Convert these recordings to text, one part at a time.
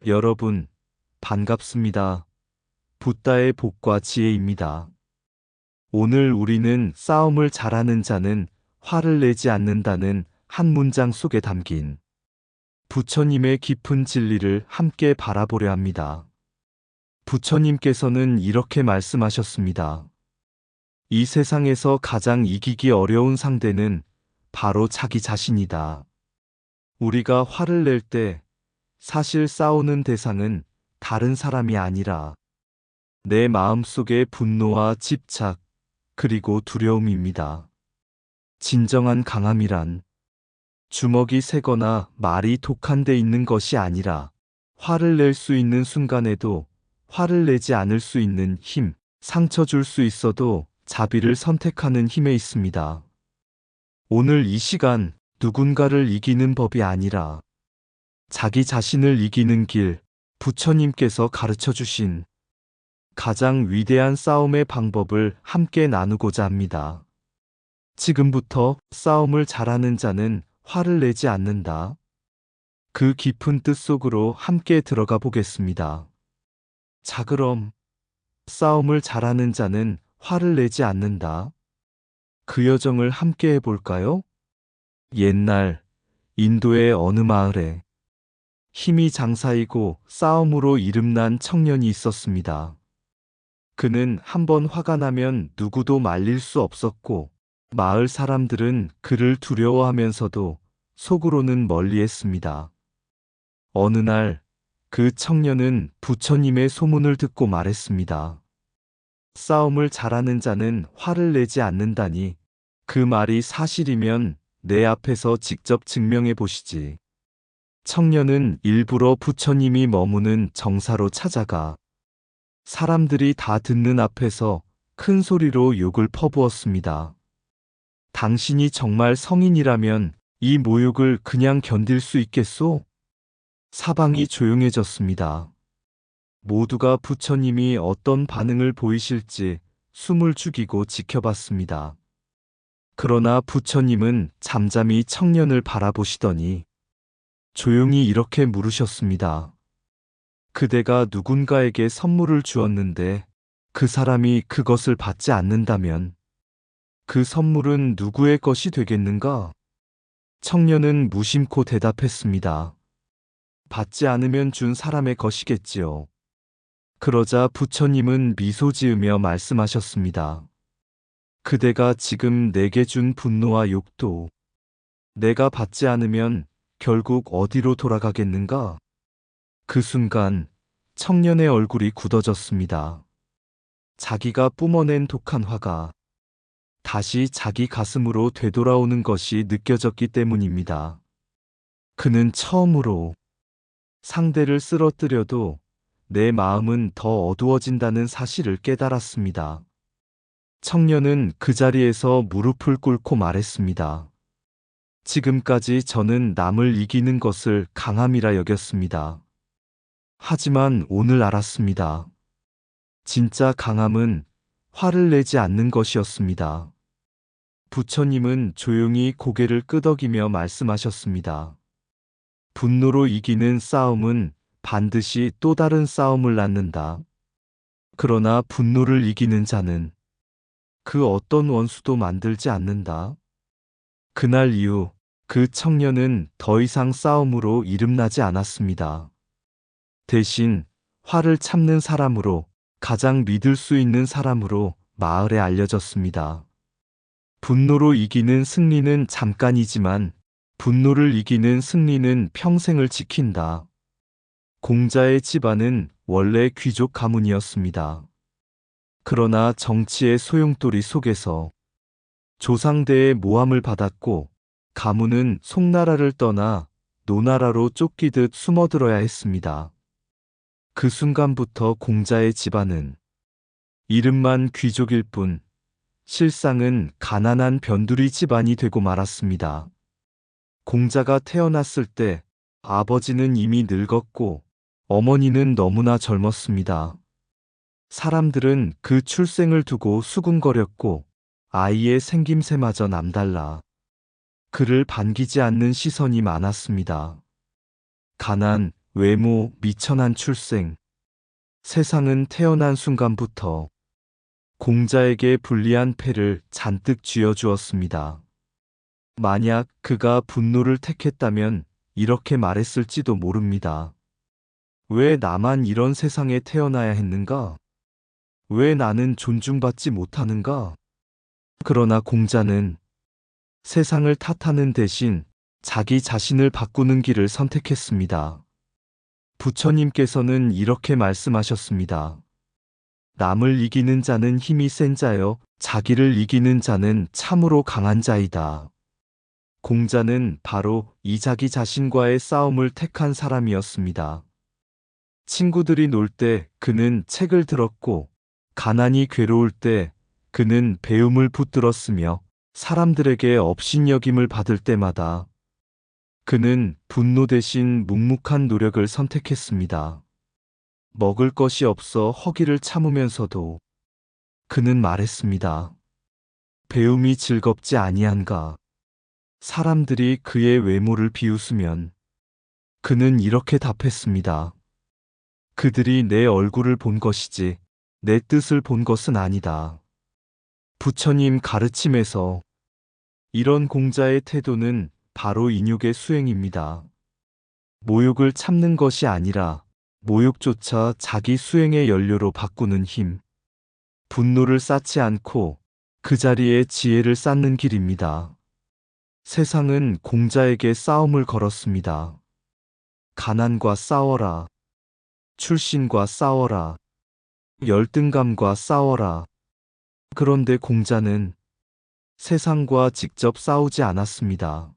여러분, 반갑습니다. 붓다의 복과 지혜입니다. 오늘 우리는 싸움을 잘하는 자는 화를 내지 않는다는 한 문장 속에 담긴 부처님의 깊은 진리를 함께 바라보려 합니다. 부처님께서는 이렇게 말씀하셨습니다. 이 세상에서 가장 이기기 어려운 상대는 바로 자기 자신이다. 우리가 화를 낼 때 사실 싸우는 대상은 다른 사람이 아니라 내 마음속의 분노와 집착, 그리고 두려움입니다. 진정한 강함이란 주먹이 세거나 말이 독한 데 있는 것이 아니라 화를 낼 수 있는 순간에도 화를 내지 않을 수 있는 힘, 상처 줄 수 있어도 자비를 선택하는 힘에 있습니다. 오늘 이 시간 누군가를 이기는 법이 아니라 자기 자신을 이기는 길, 부처님께서 가르쳐 주신 가장 위대한 싸움의 방법을 함께 나누고자 합니다. 지금부터 싸움을 잘하는 자는 화를 내지 않는다. 그 깊은 뜻 속으로 함께 들어가 보겠습니다. 자, 그럼 싸움을 잘하는 자는 화를 내지 않는다. 그 여정을 함께 해볼까요? 옛날 인도의 어느 마을에 힘이 장사이고 싸움으로 이름난 청년이 있었습니다. 그는 한번 화가 나면 누구도 말릴 수 없었고 마을 사람들은 그를 두려워하면서도 속으로는 멀리했습니다. 어느 날 그 청년은 부처님의 소문을 듣고 말했습니다. 싸움을 잘하는 자는 화를 내지 않는다니 그 말이 사실이면 내 앞에서 직접 증명해 보시지. 청년은 일부러 부처님이 머무는 정사로 찾아가 사람들이 다 듣는 앞에서 큰 소리로 욕을 퍼부었습니다. 당신이 정말 성인이라면 이 모욕을 그냥 견딜 수 있겠소? 사방이 조용해졌습니다. 모두가 부처님이 어떤 반응을 보이실지 숨을 죽이고 지켜봤습니다. 그러나 부처님은 잠잠히 청년을 바라보시더니 조용히 이렇게 물으셨습니다. 그대가 누군가에게 선물을 주었는데 그 사람이 그것을 받지 않는다면 그 선물은 누구의 것이 되겠는가? 청년은 무심코 대답했습니다. 받지 않으면 준 사람의 것이겠지요. 그러자 부처님은 미소 지으며 말씀하셨습니다. 그대가 지금 내게 준 분노와 욕도 내가 받지 않으면 결국 어디로 돌아가겠는가? 그 순간 청년의 얼굴이 굳어졌습니다. 자기가 뿜어낸 독한 화가 다시 자기 가슴으로 되돌아오는 것이 느껴졌기 때문입니다. 그는 처음으로 상대를 쓰러뜨려도 내 마음은 더 어두워진다는 사실을 깨달았습니다. 청년은 그 자리에서 무릎을 꿇고 말했습니다. 지금까지 저는 남을 이기는 것을 강함이라 여겼습니다. 하지만 오늘 알았습니다. 진짜 강함은 화를 내지 않는 것이었습니다. 부처님은 조용히 고개를 끄덕이며 말씀하셨습니다. 분노로 이기는 싸움은 반드시 또 다른 싸움을 낳는다. 그러나 분노를 이기는 자는 그 어떤 원수도 만들지 않는다. 그날 이후 그 청년은 더 이상 싸움으로 이름나지 않았습니다. 대신 화를 참는 사람으로, 가장 믿을 수 있는 사람으로 마을에 알려졌습니다. 분노로 이기는 승리는 잠깐이지만 분노를 이기는 승리는 평생을 지킨다. 공자의 집안은 원래 귀족 가문이었습니다. 그러나 정치의 소용돌이 속에서 조상대의 모함을 받았고 가문은 송나라를 떠나 노나라로 쫓기듯 숨어들어야 했습니다. 그 순간부터 공자의 집안은 이름만 귀족일 뿐 실상은 가난한 변두리 집안이 되고 말았습니다. 공자가 태어났을 때 아버지는 이미 늙었고 어머니는 너무나 젊었습니다. 사람들은 그 출생을 두고 수군거렸고 아이의 생김새마저 남달라 그를 반기지 않는 시선이 많았습니다. 가난, 외모, 미천한 출생. 세상은 태어난 순간부터 공자에게 불리한 패를 잔뜩 쥐어주었습니다. 만약 그가 분노를 택했다면 이렇게 말했을지도 모릅니다. 왜 나만 이런 세상에 태어나야 했는가? 왜 나는 존중받지 못하는가? 그러나 공자는 세상을 탓하는 대신 자기 자신을 바꾸는 길을 선택했습니다. 부처님께서는 이렇게 말씀하셨습니다. 남을 이기는 자는 힘이 센 자여, 자기를 이기는 자는 참으로 강한 자이다. 공자는 바로 이 자기 자신과의 싸움을 택한 사람이었습니다. 친구들이 놀 때 그는 책을 들었고, 가난이 괴로울 때 그는 배움을 붙들었으며, 사람들에게 업신여김을 받을 때마다 그는 분노 대신 묵묵한 노력을 선택했습니다. 먹을 것이 없어 허기를 참으면서도 그는 말했습니다. 배움이 즐겁지 아니한가? 사람들이 그의 외모를 비웃으면 그는 이렇게 답했습니다. 그들이 내 얼굴을 본 것이지 내 뜻을 본 것은 아니다. 부처님 가르침에서 이런 공자의 태도는 바로 인욕의 수행입니다. 모욕을 참는 것이 아니라 모욕조차 자기 수행의 연료로 바꾸는 힘. 분노를 쌓지 않고 그 자리에 지혜를 쌓는 길입니다. 세상은 공자에게 싸움을 걸었습니다. 가난과 싸워라. 출신과 싸워라. 열등감과 싸워라. 그런데 공자는 세상과 직접 싸우지 않았습니다.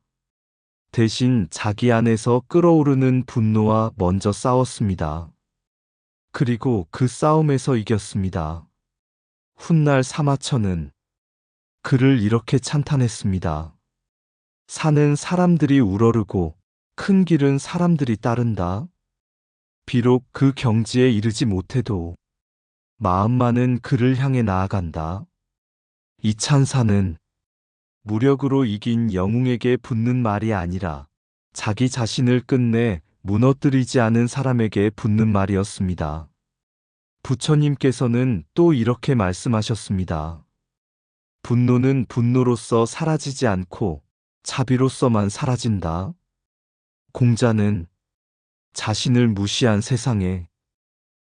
대신 자기 안에서 끓어오르는 분노와 먼저 싸웠습니다. 그리고 그 싸움에서 이겼습니다. 훗날 사마천은 그를 이렇게 찬탄했습니다. 산은 사람들이 우러르고 큰 길은 사람들이 따른다. 비록 그 경지에 이르지 못해도 마음만은 그를 향해 나아간다. 이 찬사는 무력으로 이긴 영웅에게 붙는 말이 아니라 자기 자신을 끝내 무너뜨리지 않은 사람에게 붙는 말이었습니다. 부처님께서는 또 이렇게 말씀하셨습니다. 분노는 분노로서 사라지지 않고 자비로서만 사라진다. 공자는 자신을 무시한 세상에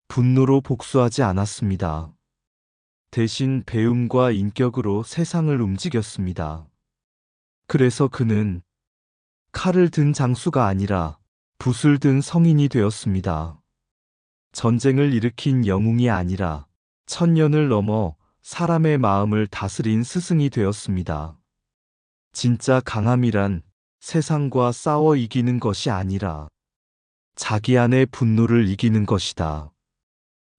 분노로 복수하지 않았습니다. 대신 배움과 인격으로 세상을 움직였습니다. 그래서 그는 칼을 든 장수가 아니라 붓을 든 성인이 되었습니다. 전쟁을 일으킨 영웅이 아니라 천년을 넘어 사람의 마음을 다스린 스승이 되었습니다. 진짜 강함이란 세상과 싸워 이기는 것이 아니라 자기 안의 분노를 이기는 것이다.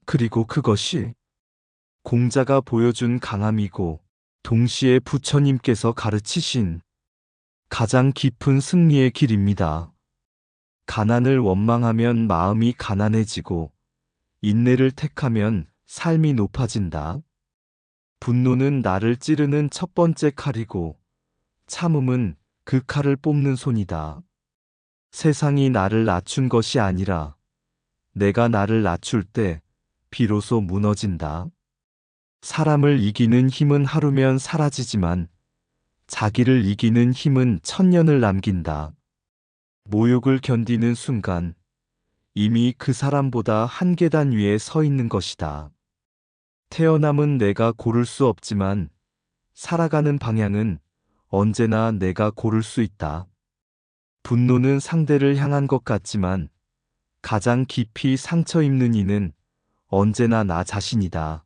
그리고 그것이 공자가 보여준 강함이고 동시에 부처님께서 가르치신 가장 깊은 승리의 길입니다. 가난을 원망하면 마음이 가난해지고 인내를 택하면 삶이 높아진다. 분노는 나를 찌르는 첫 번째 칼이고 참음은 그 칼을 뽑는 손이다. 세상이 나를 낮춘 것이 아니라 내가 나를 낮출 때 비로소 무너진다. 사람을 이기는 힘은 하루면 사라지지만 자기를 이기는 힘은 천년을 남긴다. 모욕을 견디는 순간 이미 그 사람보다 한 계단 위에 서 있는 것이다. 태어남은 내가 고를 수 없지만 살아가는 방향은 언제나 내가 고를 수 있다. 분노는 상대를 향한 것 같지만 가장 깊이 상처 입는 이는 언제나 나 자신이다.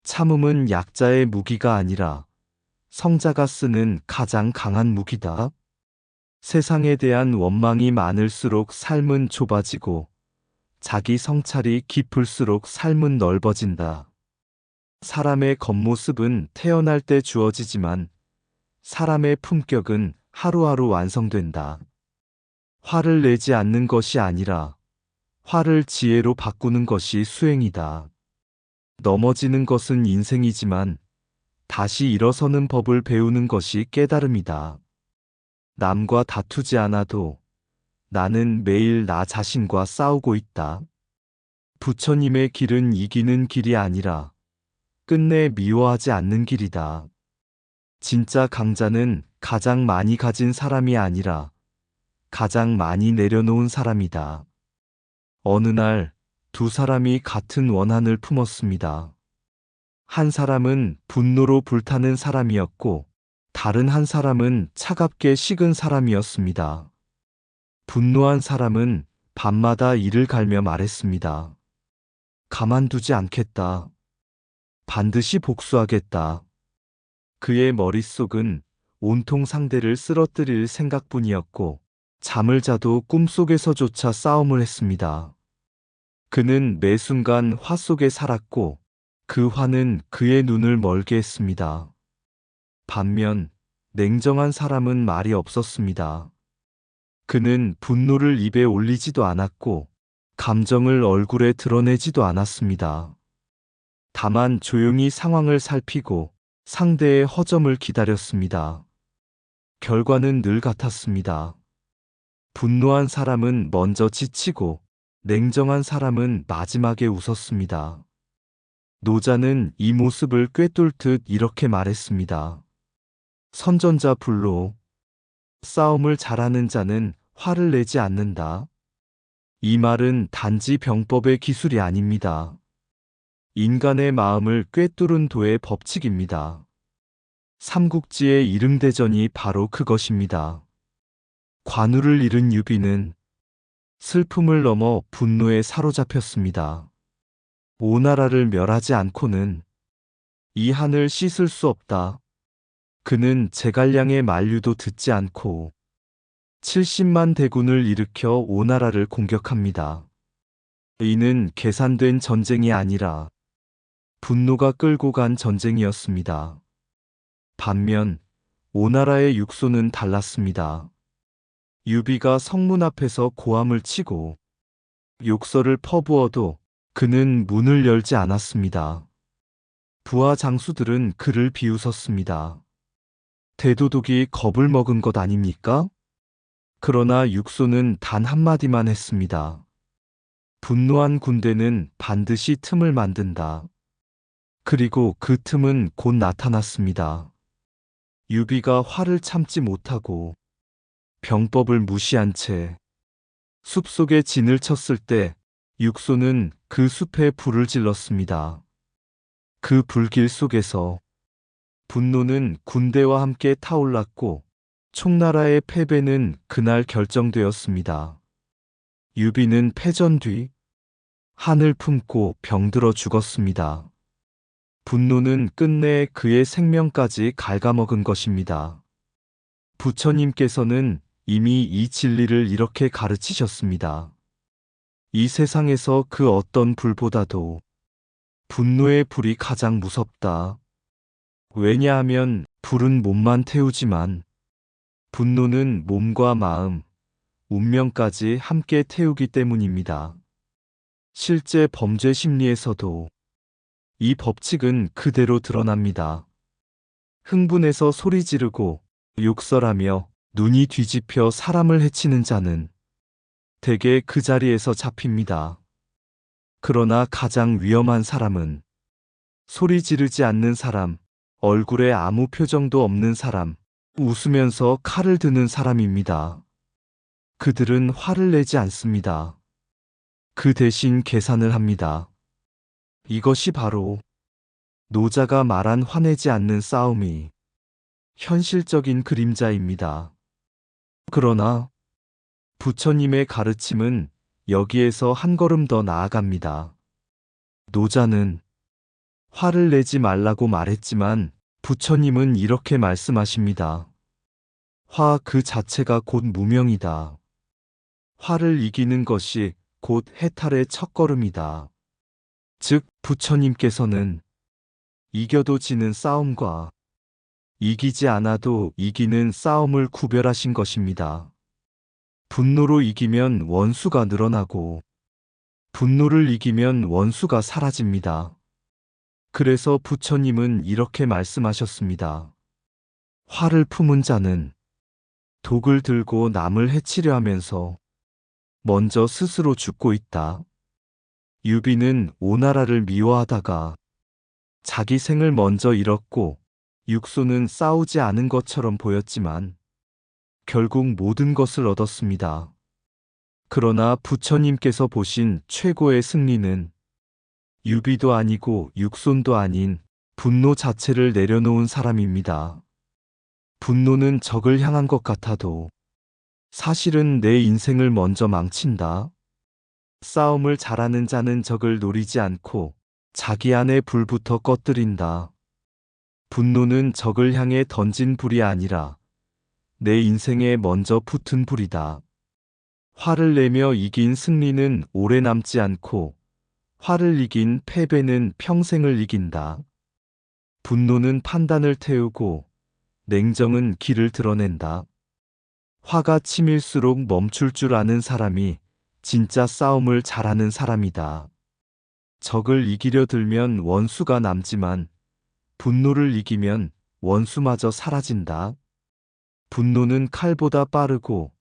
참음은 약자의 무기가 아니라 성자가 쓰는 가장 강한 무기다. 세상에 대한 원망이 많을수록 삶은 좁아지고 자기 성찰이 깊을수록 삶은 넓어진다. 사람의 겉모습은 태어날 때 주어지지만 사람의 품격은 하루하루 완성된다. 화를 내지 않는 것이 아니라 화를 지혜로 바꾸는 것이 수행이다. 넘어지는 것은 인생이지만 다시 일어서는 법을 배우는 것이 깨달음이다. 남과 다투지 않아도 나는 매일 나 자신과 싸우고 있다. 부처님의 길은 이기는 길이 아니라 끝내 미워하지 않는 길이다. 진짜 강자는 가장 많이 가진 사람이 아니라 가장 많이 내려놓은 사람이다. 어느 날 두 사람이 같은 원한을 품었습니다. 한 사람은 분노로 불타는 사람이었고 다른 한 사람은 차갑게 식은 사람이었습니다. 분노한 사람은 밤마다 이를 갈며 말했습니다. 가만두지 않겠다. 반드시 복수하겠다. 그의 머릿속은 온통 상대를 쓰러뜨릴 생각뿐이었고 잠을 자도 꿈속에서조차 싸움을 했습니다. 그는 매 순간 화 속에 살았고 그 화는 그의 눈을 멀게 했습니다. 반면 냉정한 사람은 말이 없었습니다. 그는 분노를 입에 올리지도 않았고 감정을 얼굴에 드러내지도 않았습니다. 다만 조용히 상황을 살피고 상대의 허점을 기다렸습니다. 결과는 늘 같았습니다. 분노한 사람은 먼저 지치고 냉정한 사람은 마지막에 웃었습니다. 노자는 이 모습을 꿰뚫듯 이렇게 말했습니다. 선전자 불로 싸움을 잘하는 자는 화를 내지 않는다. 이 말은 단지 병법의 기술이 아닙니다. 인간의 마음을 꿰뚫은 도의 법칙입니다. 삼국지의 이릉대전이 바로 그것입니다. 관우를 잃은 유비는 슬픔을 넘어 분노에 사로잡혔습니다. 오나라를 멸하지 않고는 이 한을 씻을 수 없다. 그는 제갈량의 만류도 듣지 않고 70만 대군을 일으켜 오나라를 공격합니다. 이는 계산된 전쟁이 아니라 분노가 끌고 간 전쟁이었습니다. 반면 오나라의 육소는 달랐습니다. 유비가 성문 앞에서 고함을 치고 욕설을 퍼부어도 그는 문을 열지 않았습니다. 부하 장수들은 그를 비웃었습니다. 대도독이 겁을 먹은 것 아닙니까? 그러나 육소는 단 한마디만 했습니다. 분노한 군대는 반드시 틈을 만든다. 그리고 그 틈은 곧 나타났습니다. 유비가 화를 참지 못하고 병법을 무시한 채 숲속에 진을 쳤을 때 육소는 그 숲에 불을 질렀습니다. 그 불길 속에서 분노는 군대와 함께 타올랐고 총나라의 패배는 그날 결정되었습니다. 유비는 패전 뒤 한을 품고 병들어 죽었습니다. 분노는 끝내 그의 생명까지 갉아먹은 것입니다. 부처님께서는 이미 이 진리를 이렇게 가르치셨습니다. 이 세상에서 그 어떤 불보다도 분노의 불이 가장 무섭다. 왜냐하면 불은 몸만 태우지만 분노는 몸과 마음, 운명까지 함께 태우기 때문입니다. 실제 범죄 심리에서도 이 법칙은 그대로 드러납니다. 흥분해서 소리 지르고 욕설하며 눈이 뒤집혀 사람을 해치는 자는 대개 그 자리에서 잡힙니다. 그러나 가장 위험한 사람은 소리 지르지 않는 사람, 얼굴에 아무 표정도 없는 사람, 웃으면서 칼을 드는 사람입니다. 그들은 화를 내지 않습니다. 그 대신 계산을 합니다. 이것이 바로 노자가 말한 화내지 않는 싸움이 현실적인 그림자입니다. 그러나 부처님의 가르침은 여기에서 한 걸음 더 나아갑니다. 노자는 화를 내지 말라고 말했지만 부처님은 이렇게 말씀하십니다. 화 그 자체가 곧 무명이다. 화를 이기는 것이 곧 해탈의 첫걸음이다. 즉, 부처님께서는 이겨도 지는 싸움과 이기지 않아도 이기는 싸움을 구별하신 것입니다. 분노로 이기면 원수가 늘어나고 분노를 이기면 원수가 사라집니다. 그래서 부처님은 이렇게 말씀하셨습니다. 화를 품은 자는 독을 들고 남을 해치려 하면서 먼저 스스로 죽고 있다. 유비는 오나라를 미워하다가 자기 생을 먼저 잃었고 육소는 싸우지 않은 것처럼 보였지만 결국 모든 것을 얻었습니다. 그러나 부처님께서 보신 최고의 승리는 유비도 아니고 육손도 아닌 분노 자체를 내려놓은 사람입니다. 분노는 적을 향한 것 같아도 사실은 내 인생을 먼저 망친다. 싸움을 잘하는 자는 적을 노리지 않고 자기 안의 불부터 꺼뜨린다. 분노는 적을 향해 던진 불이 아니라 내 인생에 먼저 붙은 불이다. 화를 내며 이긴 승리는 오래 남지 않고 화를 이긴 패배는 평생을 이긴다. 분노는 판단을 태우고 냉정은 길을 드러낸다. 화가 치밀수록 멈출 줄 아는 사람이 진짜 싸움을 잘하는 사람이다. 적을 이기려 들면 원수가 남지만 분노를 이기면 원수마저 사라진다. 분노는 칼보다 빠르고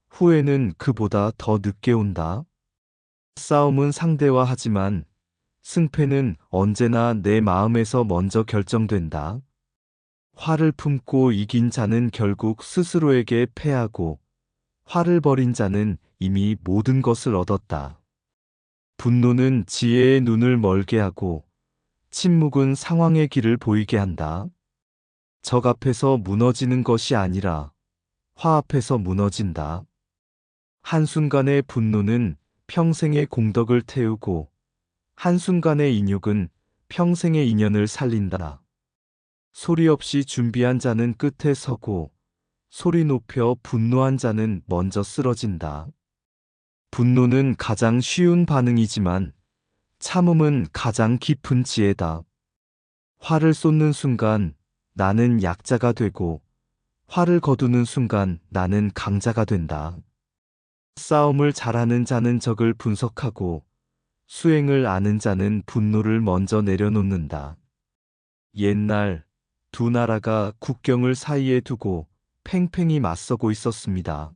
후회는 그보다 더 늦게 온다. 싸움은 상대와 하지만 승패는 언제나 내 마음에서 먼저 결정된다. 화를 품고 이긴 자는 결국 스스로에게 패하고 화를 버린 자는 이미 모든 것을 얻었다. 분노는 지혜의 눈을 멀게 하고 침묵은 상황의 길을 보이게 한다. 적 앞에서 무너지는 것이 아니라 화 앞에서 무너진다. 한순간의 분노는 평생의 공덕을 태우고 한순간의 인욕은 평생의 인연을 살린다. 소리 없이 준비한 자는 끝에 서고 소리 높여 분노한 자는 먼저 쓰러진다. 분노는 가장 쉬운 반응이지만 참음은 가장 깊은 지혜다. 화를 쏟는 순간 나는 약자가 되고 화를 거두는 순간 나는 강자가 된다. 싸움을 잘하는 자는 적을 분석하고 수행을 아는 자는 분노를 먼저 내려놓는다. 옛날 두 나라가 국경을 사이에 두고 팽팽히 맞서고 있었습니다.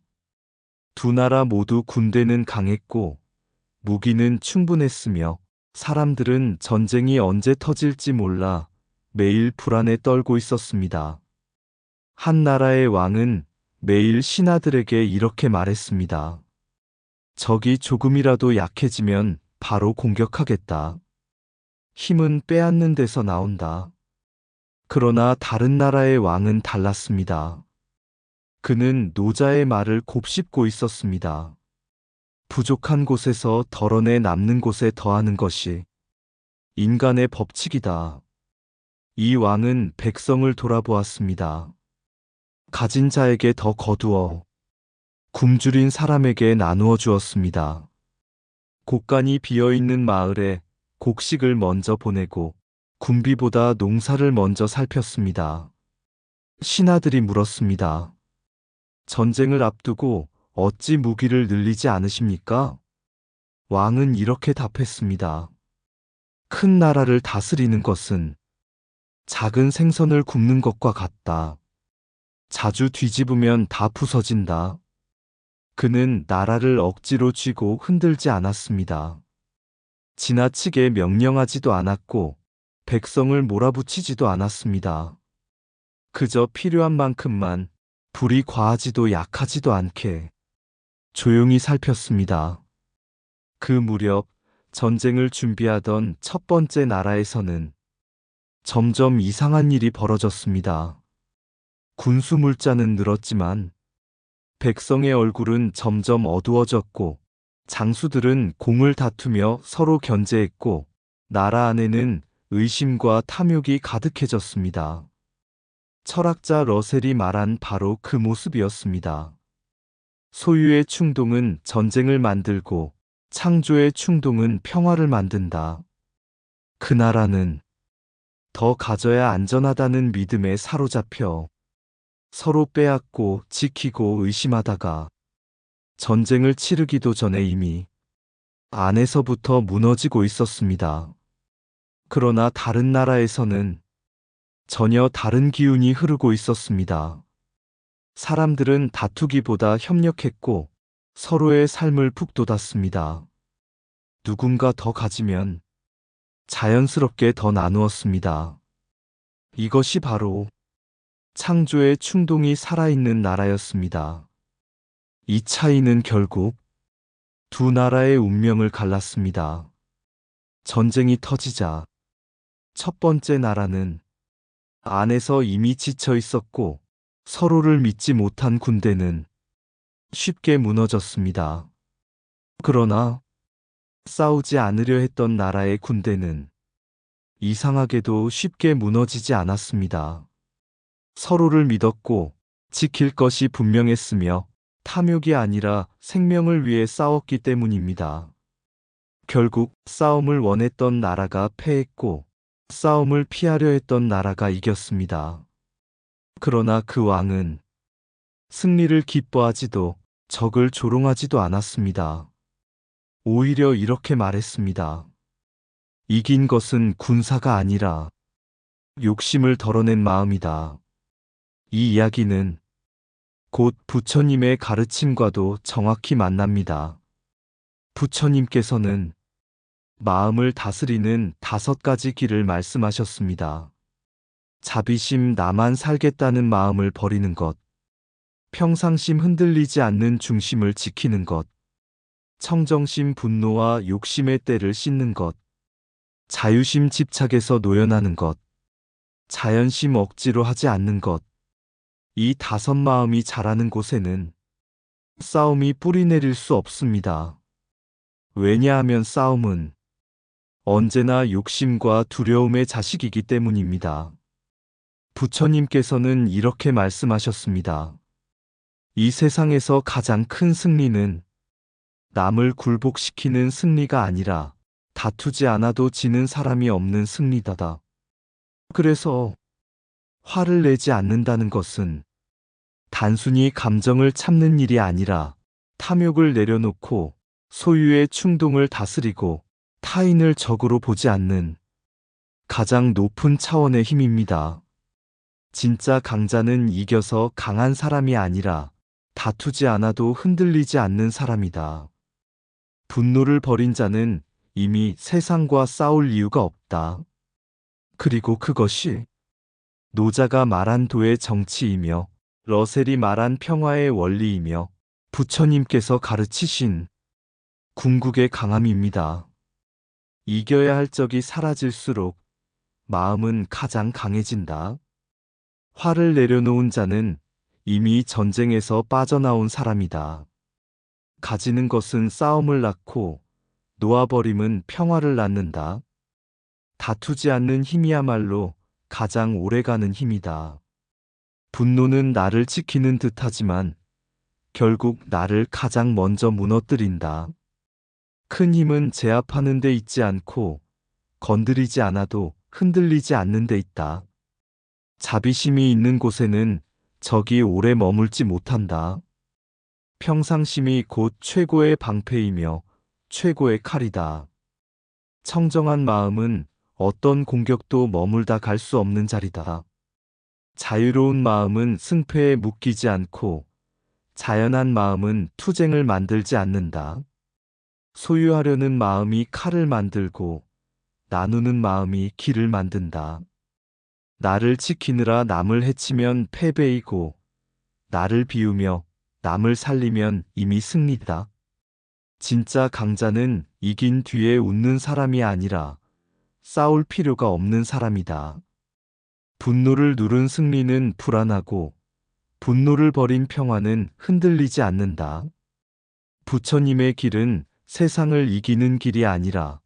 두 나라 모두 군대는 강했고 무기는 충분했으며 사람들은 전쟁이 언제 터질지 몰라 매일 불안에 떨고 있었습니다. 한 나라의 왕은 매일 신하들에게 이렇게 말했습니다. 적이 조금이라도 약해지면 바로 공격하겠다. 힘은 빼앗는 데서 나온다. 그러나 다른 나라의 왕은 달랐습니다. 그는 노자의 말을 곱씹고 있었습니다. 부족한 곳에서 덜어내 남는 곳에 더하는 것이 인간의 법칙이다. 이 왕은 백성을 돌아보았습니다. 가진 자에게 더 거두어 굶주린 사람에게 나누어 주었습니다. 곡간이 비어있는 마을에 곡식을 먼저 보내고 군비보다 농사를 먼저 살폈습니다. 신하들이 물었습니다. 전쟁을 앞두고 어찌 무기를 늘리지 않으십니까? 왕은 이렇게 답했습니다. 큰 나라를 다스리는 것은 작은 생선을 굽는 것과 같다. 자주 뒤집으면 다 부서진다. 그는 나라를 억지로 쥐고 흔들지 않았습니다. 지나치게 명령하지도 않았고 백성을 몰아붙이지도 않았습니다. 그저 필요한 만큼만 불이 과하지도 약하지도 않게 조용히 살폈습니다. 그 무렵 전쟁을 준비하던 첫 번째 나라에서는 점점 이상한 일이 벌어졌습니다. 군수 물자는 늘었지만 백성의 얼굴은 점점 어두워졌고 장수들은 공을 다투며 서로 견제했고 나라 안에는 의심과 탐욕이 가득해졌습니다. 철학자 러셀이 말한 바로 그 모습이었습니다. 소유의 충동은 전쟁을 만들고 창조의 충동은 평화를 만든다. 그 나라는 더 가져야 안전하다는 믿음에 사로잡혀 서로 빼앗고 지키고 의심하다가 전쟁을 치르기도 전에 이미 안에서부터 무너지고 있었습니다. 그러나 다른 나라에서는 전혀 다른 기운이 흐르고 있었습니다. 사람들은 다투기보다 협력했고 서로의 삶을 북돋았습니다. 누군가 더 가지면 자연스럽게 더 나누었습니다. 이것이 바로 창조의 충동이 살아있는 나라였습니다. 이 차이는 결국 두 나라의 운명을 갈랐습니다. 전쟁이 터지자 첫 번째 나라는 안에서 이미 지쳐 있었고 서로를 믿지 못한 군대는 쉽게 무너졌습니다. 그러나 싸우지 않으려 했던 나라의 군대는 이상하게도 쉽게 무너지지 않았습니다. 서로를 믿었고 지킬 것이 분명했으며 탐욕이 아니라 생명을 위해 싸웠기 때문입니다. 결국 싸움을 원했던 나라가 패했고 싸움을 피하려 했던 나라가 이겼습니다. 그러나 그 왕은 승리를 기뻐하지도 적을 조롱하지도 않았습니다. 오히려 이렇게 말했습니다. 이긴 것은 군사가 아니라 욕심을 덜어낸 마음이다. 이 이야기는 곧 부처님의 가르침과도 정확히 만납니다. 부처님께서는 마음을 다스리는 5가지 길을 말씀하셨습니다. 자비심, 나만 살겠다는 마음을 버리는 것, 평상심 흔들리지 않는 중심을 지키는 것, 청정심, 분노와 욕심의 때를 씻는 것, 자유심, 집착에서 노연하는 것, 자연심, 억지로 하지 않는 것. 이 5 마음이 자라는 곳에는 싸움이 뿌리 내릴 수 없습니다. 왜냐하면 싸움은 언제나 욕심과 두려움의 자식이기 때문입니다. 부처님께서는 이렇게 말씀하셨습니다. 이 세상에서 가장 큰 승리는 남을 굴복시키는 승리가 아니라 다투지 않아도 지는 사람이 없는 승리다다. 그래서 화를 내지 않는다는 것은 단순히 감정을 참는 일이 아니라 탐욕을 내려놓고 소유의 충동을 다스리고 타인을 적으로 보지 않는 가장 높은 차원의 힘입니다. 진짜 강자는 이겨서 강한 사람이 아니라 다투지 않아도 흔들리지 않는 사람이다. 분노를 버린 자는 이미 세상과 싸울 이유가 없다. 그리고 그것이 노자가 말한 도의 정치이며 러셀이 말한 평화의 원리이며 부처님께서 가르치신 궁극의 강함입니다. 이겨야 할 적이 사라질수록 마음은 가장 강해진다. 화를 내려놓은 자는 이미 전쟁에서 빠져나온 사람이다. 가지는 것은 싸움을 낳고 놓아버림은 평화를 낳는다. 다투지 않는 힘이야말로 가장 오래가는 힘이다. 분노는 나를 지키는 듯하지만 결국 나를 가장 먼저 무너뜨린다. 큰 힘은 제압하는 데 있지 않고 건드리지 않아도 흔들리지 않는 데 있다. 자비심이 있는 곳에는 적이 오래 머물지 못한다. 평상심이 곧 최고의 방패이며 최고의 칼이다. 청정한 마음은 어떤 공격도 머물다 갈 수 없는 자리다. 자유로운 마음은 승패에 묶이지 않고 자연한 마음은 투쟁을 만들지 않는다. 소유하려는 마음이 칼을 만들고 나누는 마음이 길을 만든다. 나를 지키느라 남을 해치면 패배이고 나를 비우며 남을 살리면 이미 승리다. 진짜 강자는 이긴 뒤에 웃는 사람이 아니라 싸울 필요가 없는 사람이다. 분노를 누른 승리는 불안하고 분노를 버린 평화는 흔들리지 않는다. 부처님의 길은 세상을 이기는 길이 아니라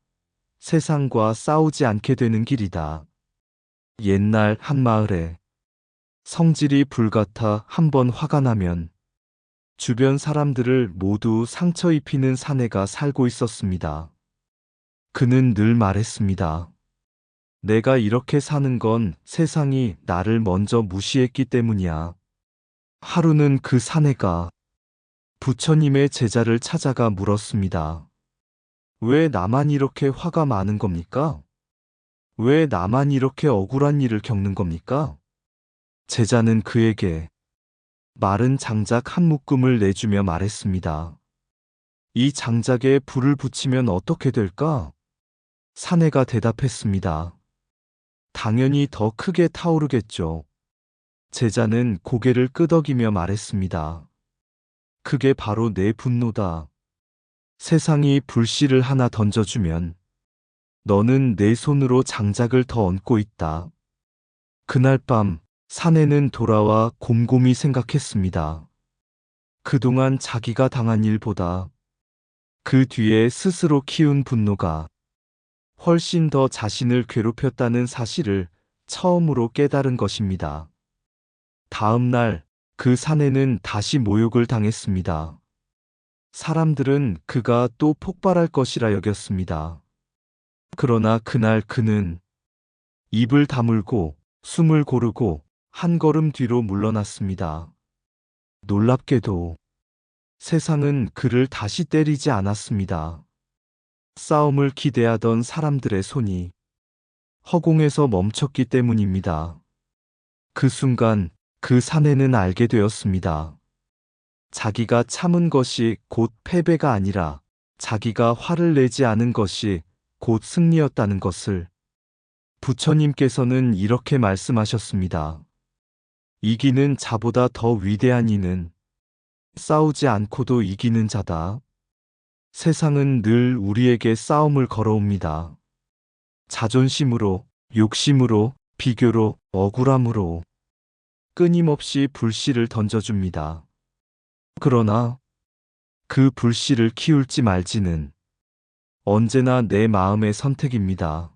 세상과 싸우지 않게 되는 길이다. 옛날 한 마을에 성질이 불같아 한번 화가 나면 주변 사람들을 모두 상처 입히는 사내가 살고 있었습니다. 그는 늘 말했습니다. 내가 이렇게 사는 건 세상이 나를 먼저 무시했기 때문이야. 하루는 그 사내가 부처님의 제자를 찾아가 물었습니다. 왜 나만 이렇게 화가 많은 겁니까? 왜 나만 이렇게 억울한 일을 겪는 겁니까? 제자는 그에게 마른 장작 한 묶음을 내주며 말했습니다. 이 장작에 불을 붙이면 어떻게 될까? 사내가 대답했습니다. 당연히 더 크게 타오르겠죠. 제자는 고개를 끄덕이며 말했습니다. 그게 바로 내 분노다. 세상이 불씨를 하나 던져주면 너는 내 손으로 장작을 더 얹고 있다. 그날 밤 사내는 돌아와 곰곰이 생각했습니다. 그동안 자기가 당한 일보다 그 뒤에 스스로 키운 분노가 훨씬 더 자신을 괴롭혔다는 사실을 처음으로 깨달은 것입니다. 다음 날 그 사내는 다시 모욕을 당했습니다. 사람들은 그가 또 폭발할 것이라 여겼습니다. 그러나 그날 그는 입을 다물고 숨을 고르고 한 걸음 뒤로 물러났습니다. 놀랍게도 세상은 그를 다시 때리지 않았습니다. 싸움을 기대하던 사람들의 손이 허공에서 멈췄기 때문입니다. 그 순간 그 사내는 알게 되었습니다. 자기가 참은 것이 곧 패배가 아니라 자기가 화를 내지 않은 것이 곧 승리였다는 것을. 부처님께서는 이렇게 말씀하셨습니다. 이기는 자보다 더 위대한 이는 싸우지 않고도 이기는 자다. 세상은 늘 우리에게 싸움을 걸어옵니다. 자존심으로, 욕심으로, 비교로, 억울함으로 끊임없이 불씨를 던져줍니다. 그러나 그 불씨를 키울지 말지는 언제나 내 마음의 선택입니다.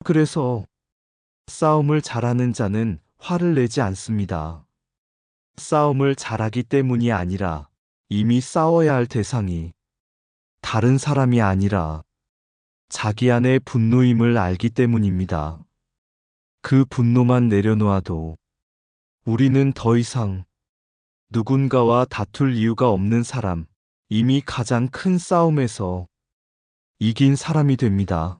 그래서 싸움을 잘하는 자는 화를 내지 않습니다. 싸움을 잘하기 때문이 아니라 이미 싸워야 할 대상이 다른 사람이 아니라 자기 안의 분노임을 알기 때문입니다. 그 분노만 내려놓아도 우리는 더 이상 누군가와 다툴 이유가 없는 사람, 이미 가장 큰 싸움에서 이긴 사람이 됩니다.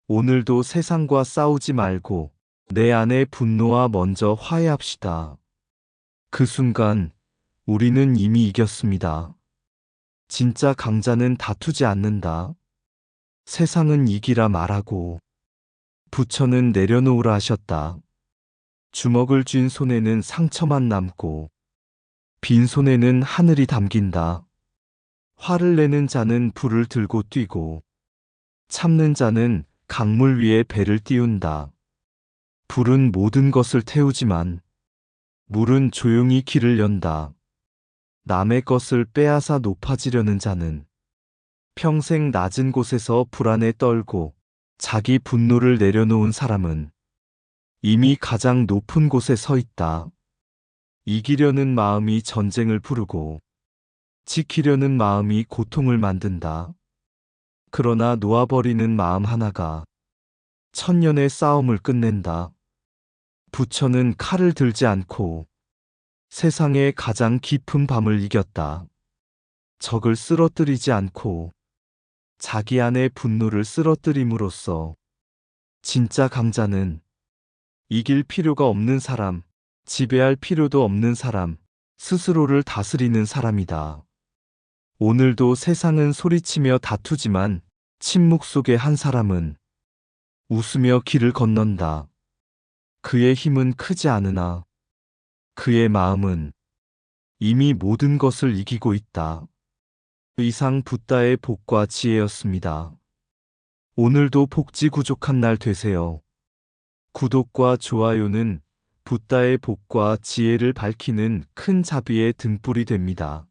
오늘도 세상과 싸우지 말고 내 안의 분노와 먼저 화해합시다. 그 순간 우리는 이미 이겼습니다. 진짜 강자는 다투지 않는다. 세상은 이기라 말하고 부처는 내려놓으라 하셨다. 주먹을 쥔 손에는 상처만 남고 빈손에는 하늘이 담긴다. 화를 내는 자는 불을 들고 뛰고 참는 자는 강물 위에 배를 띄운다. 불은 모든 것을 태우지만 물은 조용히 길을 연다. 남의 것을 빼앗아 높아지려는 자는 평생 낮은 곳에서 불안에 떨고 자기 분노를 내려놓은 사람은 이미 가장 높은 곳에 서 있다. 이기려는 마음이 전쟁을 부르고 지키려는 마음이 고통을 만든다. 그러나 놓아버리는 마음 하나가 천년의 싸움을 끝낸다. 부처는 칼을 들지 않고 세상의 가장 깊은 밤을 이겼다. 적을 쓰러뜨리지 않고 자기 안의 분노를 쓰러뜨림으로써 진짜 강자는 이길 필요가 없는 사람, 지배할 필요도 없는 사람, 스스로를 다스리는 사람이다. 오늘도 세상은 소리치며 다투지만 침묵 속의 한 사람은 웃으며 길을 건넌다. 그의 힘은 크지 않으나 그의 마음은 이미 모든 것을 이기고 있다. 이상 붓다의 복과 지혜였습니다. 오늘도 복지구족한 날 되세요. 구독과 좋아요는 붓다의 복과 지혜를 밝히는 큰 자비의 등불이 됩니다.